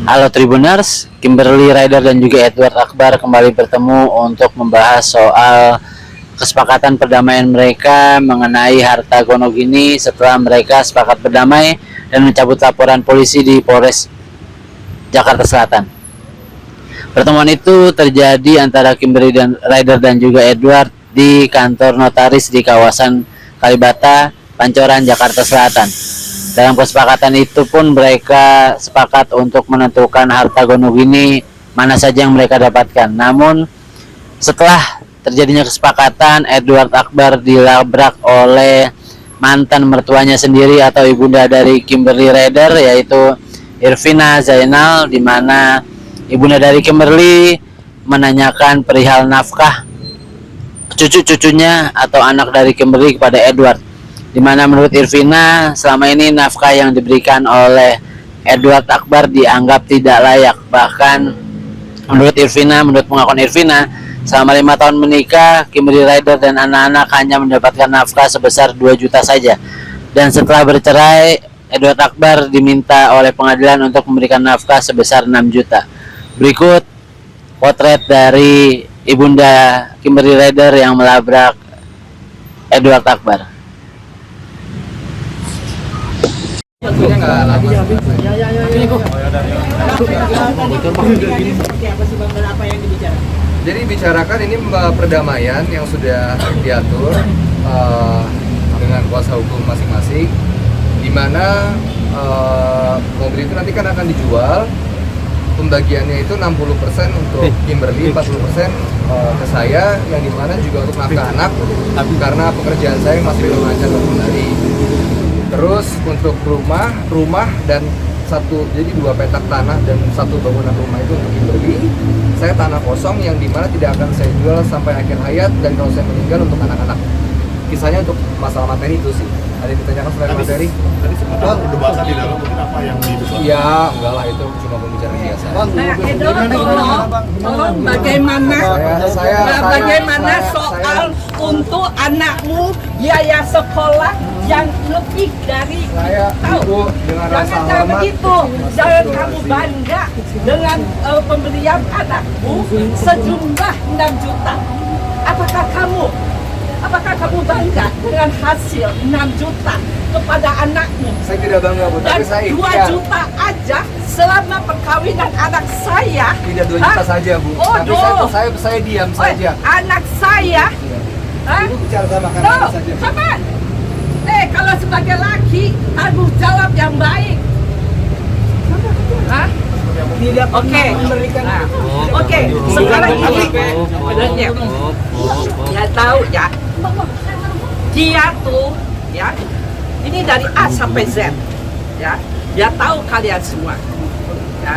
Halo Tribuners, Kimberly Rider dan juga Edward Akbar kembali bertemu untuk membahas soal kesepakatan perdamaian mereka mengenai harta gonogini setelah mereka sepakat berdamai dan mencabut laporan polisi di Polres Jakarta Selatan. Pertemuan itu terjadi antara Kimberly Rider dan juga Edward di kantor notaris di kawasan Kalibata, Pancoran, Jakarta Selatan. Dalam kesepakatan itu pun mereka sepakat untuk menentukan harta gonogini mana saja yang mereka dapatkan. Namun setelah terjadinya kesepakatan, Edward Akbar dilabrak oleh mantan mertuanya sendiri atau ibunda dari Kimberly Rider, yaitu Irvina Zainal, di mana ibunda dari Kimberly menanyakan perihal nafkah cucu-cucunya atau anak dari Kimberly kepada Edward, di mana menurut Irvina selama ini nafkah yang diberikan oleh Edward Akbar dianggap tidak layak. Bahkan menurut pengakuan Irvina, selama 5 tahun menikah, Kimberly Rider dan anak-anak hanya mendapatkan nafkah sebesar 2 juta saja. Dan setelah bercerai, Edward Akbar diminta oleh pengadilan untuk memberikan nafkah sebesar 6 juta. Berikut potret dari ibunda Kimberly Rider yang melabrak Edward Akbar. Jadi bicarakan ini perdamaian yang sudah diatur dengan kuasa hukum masing-masing, di mana mobil itu nanti kan akan dijual. Pembagiannya itu 60% untuk Kimberly, 40% ke saya, yang dimana juga untuk nafkah anak karena pekerjaan saya masih belum lancar kembali. Terus untuk rumah dan jadi 2 petak tanah dan 1 bangunan rumah itu untuk Kimberly. Saya tanah kosong yang dimana tidak akan saya jual sampai akhir hayat, dan kalau saya meninggal untuk anak-anak. Kisahnya untuk masalah materi itu sih. Ada yang ditanyakan selain materi? Tadi sempat perdebatan di dalam mungkin apa yang dibicarakan? Iya, enggak lah, itu cuma pembicaraan biasa. Tolong bagaimana soal untuk anakmu biaya sekolah yang lebih dari Ibu, dengan rasa jangan hormat, begitu, jangan kamu bangga dengan pemberian anakmu sejumlah 6 juta. Apakah kamu bangga dengan hasil 6 juta kepada anakmu? saya tidak bangga, Bu, Dan tapi saya 2 juta aja selama perkawinan anak saya. tidak 2 juta saja, Bu. Oh, Tapi saya diam saja. Anak saya. Ibu bicara sama kan No, saja. sama. Kalau sebagai laki, tanggung jawab yang baik. Hah? Oke. Oke, sekarang ini ya tahu ya. Dia tuh ya. Ini dari A sampai Z. Ya. Dia tahu kalian semua. Ya.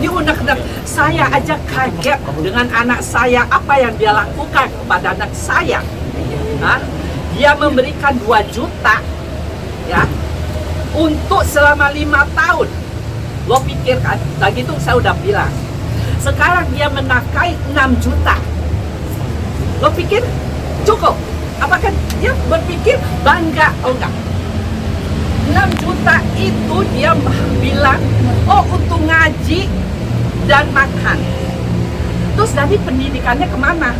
Ini unek-unek, saya aja kaget dengan anak saya, apa yang dia lakukan kepada anak saya. Hah? Dia memberikan 2 juta ya untuk selama 5 tahun. Lo pikirkan, lagi itu saya udah bilang. Sekarang dia menafkahi 6 juta. Lo pikir cukup? Apakah dia berpikir bangga? Oh enggak. 6 juta itu dia bilang, oh untuk ngaji dan makan. Terus dari pendidikannya kemana?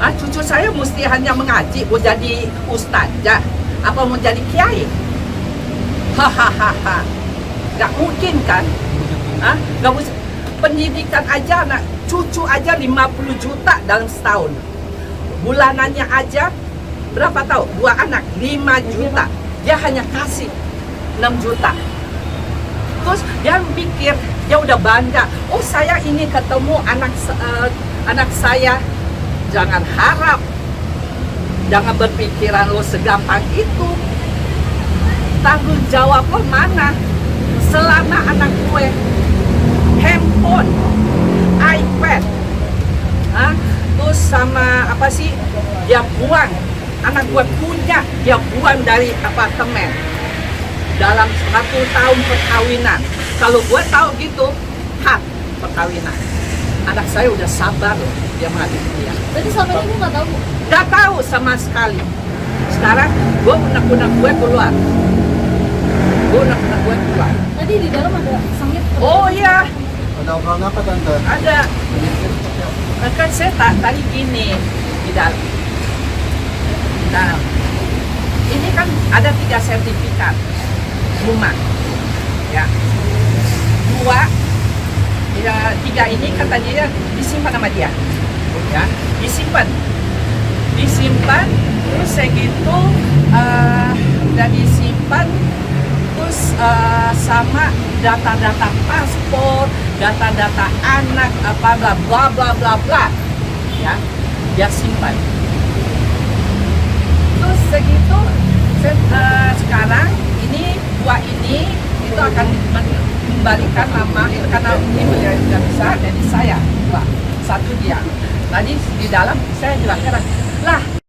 Cucu saya mesti hanya mengaji, mau jadi ustazah, apa mau jadi kiai? Hahaha, nggak mungkin kan? Nggak mungkin. Pendidikan aja anak cucu aja 50 juta dalam setahun. Bulanannya aja berapa tahu? 2 anak 5 juta. Dia hanya kasih 6 juta. Terus dia pikir dia udah bangga. Oh saya ini ketemu anak saya. Jangan harap, jangan berpikiran lo segampang itu. Tanggung jawab lo mana? Selama anak gue handphone, iPad, terus sama apa sih? Dia buang, anak gue punya, dia buang dari apartemen dalam 1 tahun perkawinan. Kalau gue tahu gitu, hak perkawinan. Anak saya udah sabar loh, dia menghadir dia. Berarti selama ini ibu nggak tahu, Bu? Nggak tahu sama sekali. Sekarang gue unek-unek gue keluar. Gue unek-unek buat pulang. Tadi di dalam ada sengit. Oh iya, Ada orang apa tante? ada. Kan saya tadi gini di dalam. Nah, ini kan ada 3 sertifikat rumah, ya. 2, ya, 3 ini katanya ya disimpan sama dia, ya, disimpan, terus segitu udah disimpan, terus sama data-data paspor, data-data anak, apa bla bla bla bla bla, ya, dia simpan. Terus segitu sekarang ini 2 ini itu akan kembalikan nama itu karena ini beliau tidak bisa, jadi saya 2, 1 dia. Tadi di dalam saya jelaskan lah